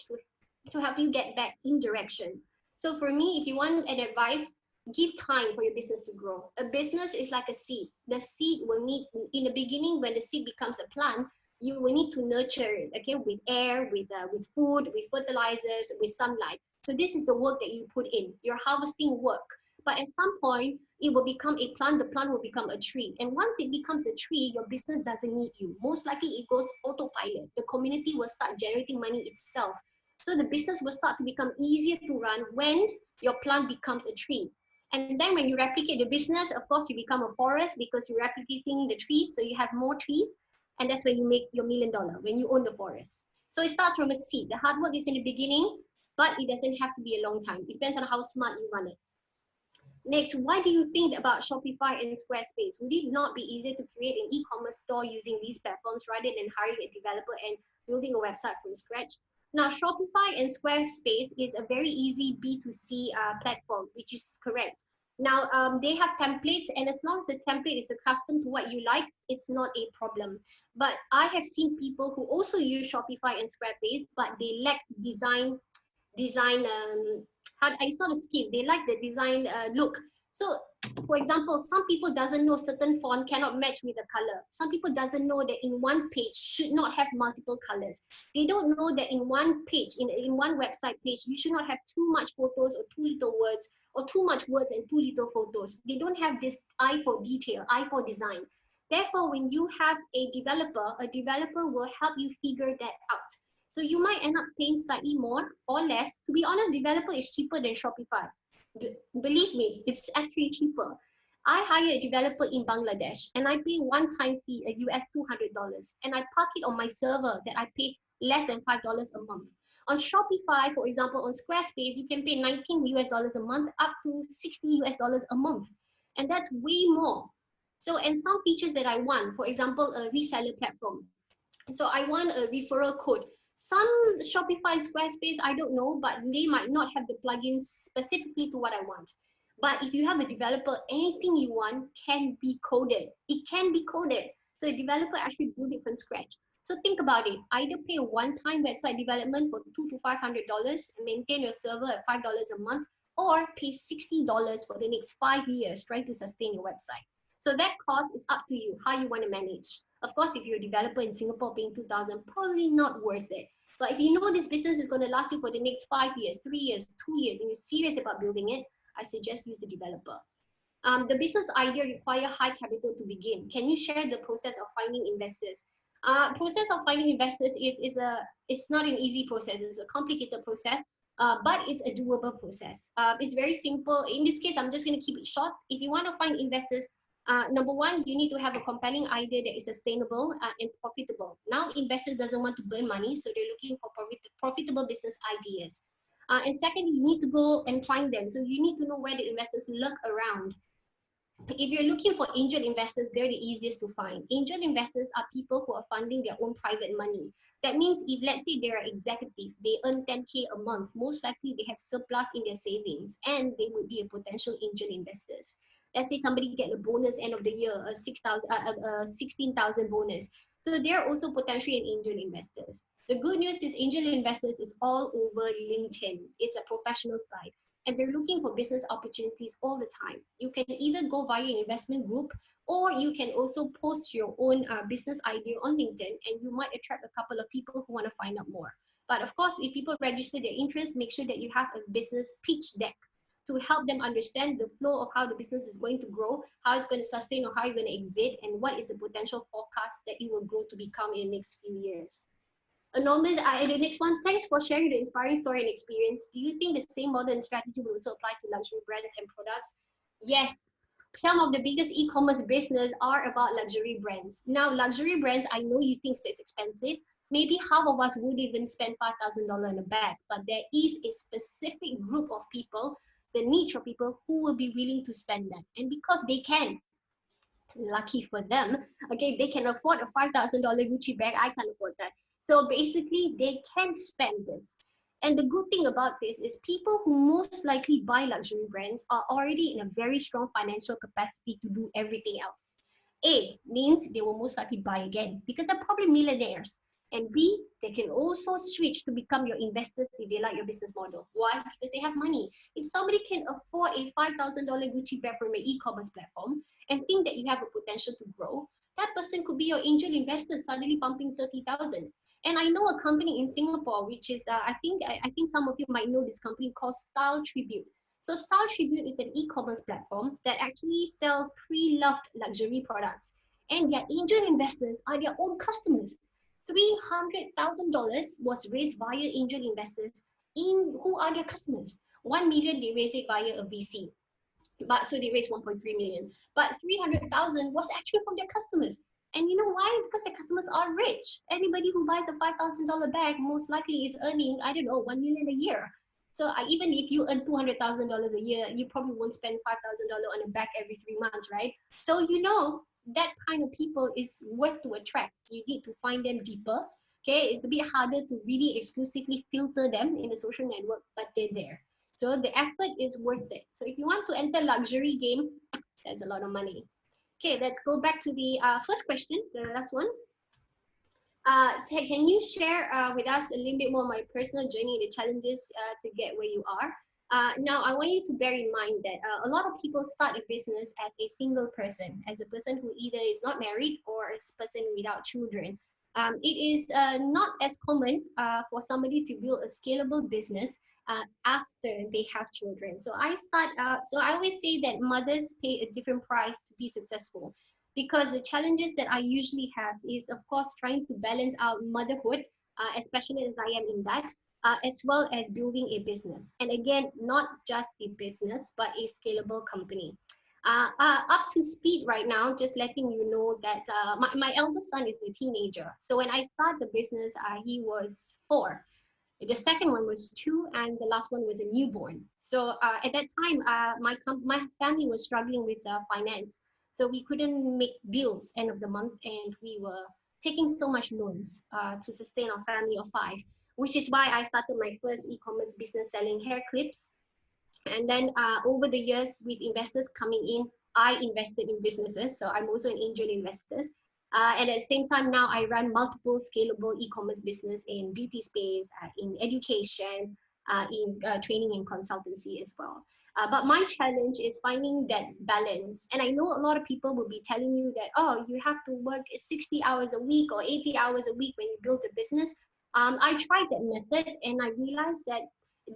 to help you get back in direction. So for me, if you want an advice, give time for your business to grow. A business is like a seed. The seed will need, in the beginning, when the seed becomes a plant, you will need to nurture it, okay, with air, with food, with fertilizers, with sunlight. So this is the work that you put in, your harvesting work. But at some point, it will become a plant, the plant will become a tree. And once it becomes a tree, your business doesn't need you. Most likely it goes autopilot. The community will start generating money itself. So the business will start to become easier to run when your plant becomes a tree. And then when you replicate the business, of course, you become a forest because you're replicating the trees, so you have more trees. And that's when you make your $1 million, when you own the forest. So it starts from a seed. The hard work is in the beginning. but it doesn't have to be a long time. It depends on how smart you run it. Next, what do you think about Shopify and Squarespace? Would it not be easier to create an e-commerce store using these platforms rather than hiring a developer and building a website from scratch? Now, Shopify and Squarespace is a very easy B2C platform, which is correct. Now, they have templates, and as long as the template is custom to what you like, it's not a problem. But I have seen people who also use Shopify and Squarespace, but they lack design it's not a skill, they like the design look. So for example, some people doesn't know certain font cannot match with the color. Some people doesn't know that in one page should not have multiple colors. They don't know that in one page, in one website page, you should not have too much photos or too little words, or too much words and too little photos. They don't have this eye for detail, eye for design. Therefore, when you have a developer will help you figure that out. So you might end up paying slightly more or less. To be honest, developer is cheaper than Shopify. Believe me, it's actually cheaper. I hire a developer in Bangladesh and I pay one-time fee, a US $200, and I park it on my server that I pay less than $5 a month. On Shopify, for example, on Squarespace, you can pay 19 US dollars a month up to 60 US dollars a month. And that's way more. So, and some features that I want, for example, a reseller platform. So I want a referral code. Some Shopify and Squarespace, I don't know, but they might not have the plugins specifically to what I want. But if you have a developer, anything you want can be coded. It can be coded. So a developer actually build it from scratch. So think about it. Either pay a one-time website development for $200 to $500 and maintain your server at $5 a month, or pay $60 for the next 5 years trying to sustain your website. So that cost is up to you, how you want to manage. Of course, if you're a developer in Singapore paying $2,000, probably not worth it. But if you know this business is going to last you for the next 5 years, 3 years, 2 years, and you're serious about building it, I suggest use the developer. The business idea requires high capital to begin. Can you share the process of finding investors? Process of finding investors it's not an easy process. It's a complicated process, but it's a doable process. It's very simple. In this case, I'm just going to keep it short. If you want to find investors, number one, you need to have a compelling idea that is sustainable and profitable. Now, investors doesn't want to burn money, so they're looking for profitable business ideas. And secondly, you need to go and find them. So you need to know where the investors lurk around. If you're looking for angel investors, they're the easiest to find. Angel investors are people who are funding their own private money. That means if, let's say, they're executive, they earn 10K a month, most likely they have surplus in their savings, and they would be a potential angel investors. Let's say somebody get a bonus end of the year, a 16,000 bonus. So they're also potentially an angel investors. The good news is angel investors is all over LinkedIn. It's a professional site, and they're looking for business opportunities all the time. You can either go via an investment group, or you can also post your own business idea on LinkedIn, and you might attract a couple of people who want to find out more. But of course, if people register their interest, make sure that you have a business pitch deck to help them understand the flow of how the business is going to grow, how it's going to sustain, or how you're going to exit, and what is the potential forecast that it will grow to become in the next few years. Anonymous, the next one, thanks for sharing the inspiring story and experience. Do you think the same model and strategy will also apply to luxury brands and products? Yes. Some of the biggest e-commerce business are about luxury brands. Now, luxury brands, I know you think it's expensive. Maybe half of us would even spend $5,000 on a bag, but there is a specific group of people, the niche of people who will be willing to spend that. And because they can, lucky for them, okay, they can afford a $5,000 Gucci bag. I can't afford that. So basically, they can spend this. And the good thing about this is people who most likely buy luxury brands are already in a very strong financial capacity to do everything else. A, means they will most likely buy again because they're probably millionaires. And B, they can also switch to become your investors if they like your business model. Why? Because they have money. If somebody can afford a $5,000 Gucci bag from an e-commerce platform and think that you have a potential to grow, that person could be your angel investor suddenly pumping 30,000. And I know a company in Singapore, which is, I think some of you might know this company called Style Tribute. So Style Tribute is an e-commerce platform that actually sells pre-loved luxury products. And their angel investors are their own customers. $300,000 was raised via angel investors who are their customers. 1 million, they raised it via a VC. But so they raised 1.3 million. But 300,000 was actually from their customers. And you know why? Because their customers are rich. Everybody who buys a $5,000 bag most likely is earning, I don't know, 1 million a year. So even if you earn $200,000 a year, you probably won't spend $5,000 on a bag every 3 months, right? So that kind of people is worth to attract. You need to find them deeper. Okay, it's a bit harder to really exclusively filter them in the social network, but they're there. So the effort is worth it. So if you want to enter luxury game, that's a lot of money. Okay, let's go back to the first question, the last one. Can you share with us a little bit more my personal journey, the challenges to get where you are? Now, I want you to bear in mind that a lot of people start a business as a single person, as a person who either is not married or as a person without children. It is not as common for somebody to build a scalable business after they have children. So I always say that mothers pay a different price to be successful, because the challenges that I usually have is, of course, trying to balance out motherhood, especially as I am in that, as well as building a business. And again, not just a business, but a scalable company. Up to speed right now, just letting you know that my eldest son is a teenager. So when I started the business, he was 4. The second one was 2, and the last one was a newborn. So at that time, my family was struggling with finance. So we couldn't make bills end of the month, and we were taking so much loans to sustain our family of 5, which is why I started my first e-commerce business selling hair clips. And then over the years, with investors coming in, I invested in businesses. So I'm also an angel investor. And at the same time, now I run multiple scalable e-commerce business in beauty space, in education, in training and consultancy as well. But my challenge is finding that balance. And I know a lot of people will be telling you that, oh, you have to work 60 hours a week or 80 hours a week when you build a business. I tried that method, and I realized that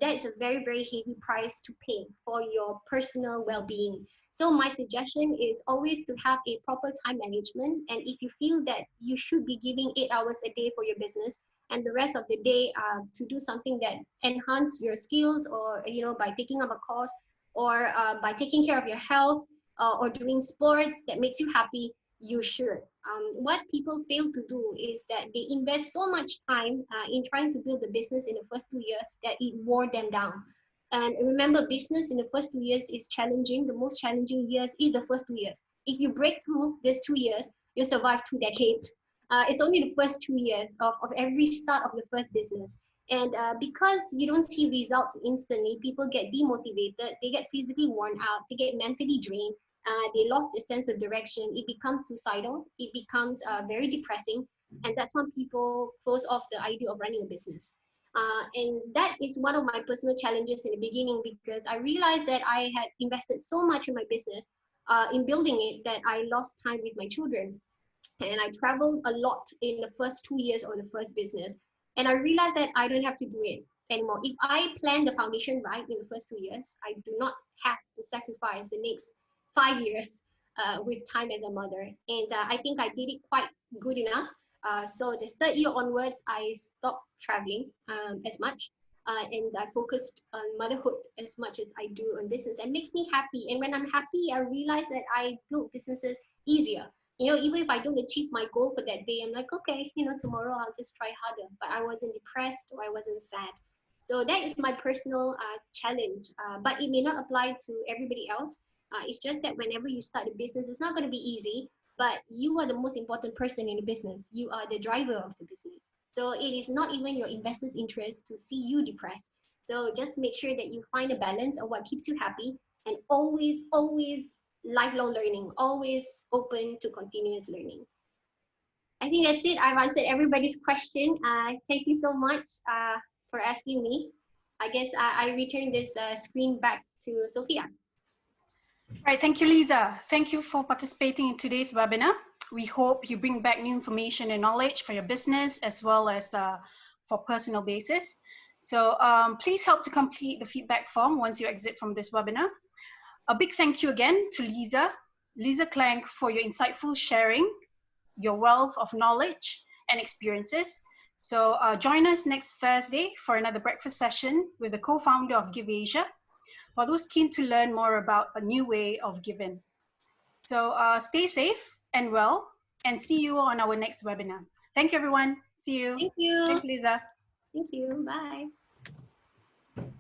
that's a very, very heavy price to pay for your personal well-being. So my suggestion is always to have a proper time management. And if you feel that you should be giving 8 hours a day for your business, and the rest of the day to do something that enhance your skills, or by taking up a course, or by taking care of your health, or doing sports that makes you happy, you should. What people fail to do is that they invest so much time in trying to build the business in the first 2 years that it wore them down. And remember, business in the first 2 years is challenging. The most challenging years is the first 2 years. If you break through these 2 years, you'll survive 2 decades. It's only the first 2 years of every start of the first business. And because you don't see results instantly, people get demotivated, they get physically worn out, they get mentally drained, they lost a sense of direction, it becomes suicidal, it becomes very depressing, and that's when people close off the idea of running a business. And that is one of my personal challenges in the beginning, because I realized that I had invested so much in my business, in building it, that I lost time with my children. And I traveled a lot in the first 2 years of the first business. And I realized that I don't have to do it anymore. If I plan the foundation right in the first 2 years, I do not have to sacrifice the next 5 years with time as a mother. And I think I did it quite good enough. So the third year onwards, I stopped traveling as much. And I focused on motherhood as much as I do on business. It makes me happy. And when I'm happy, I realize that I build businesses easier. Even if I don't achieve my goal for that day, I'm like, okay, tomorrow I'll just try harder. But I wasn't depressed, or I wasn't sad. So that is my personal challenge. But it may not apply to everybody else. It's just that whenever you start a business, it's not going to be easy, but you are the most important person in the business. You are the driver of the business. So it is not even your investors' interest to see you depressed. So just make sure that you find a balance of what keeps you happy, and always, always lifelong learning, always open to continuous learning. I think that's it. I've answered everybody's question. Thank you so much for asking me. I guess I return this screen back to Sophia. Right, thank you, Leza. Thank you for participating in today's webinar. We hope you bring back new information and knowledge for your business, as well as for personal basis. So please help to complete the feedback form once you exit from this webinar. A big thank you again to Leza Klenk, for your insightful sharing, your wealth of knowledge and experiences. So join us next Thursday for another breakfast session with the co-founder of Give Asia, for those keen to learn more about a new way of giving. So stay safe and well, and see you on our next webinar. Thank you, everyone. See you. Thank you. Thanks, Leza. Thank you. Bye.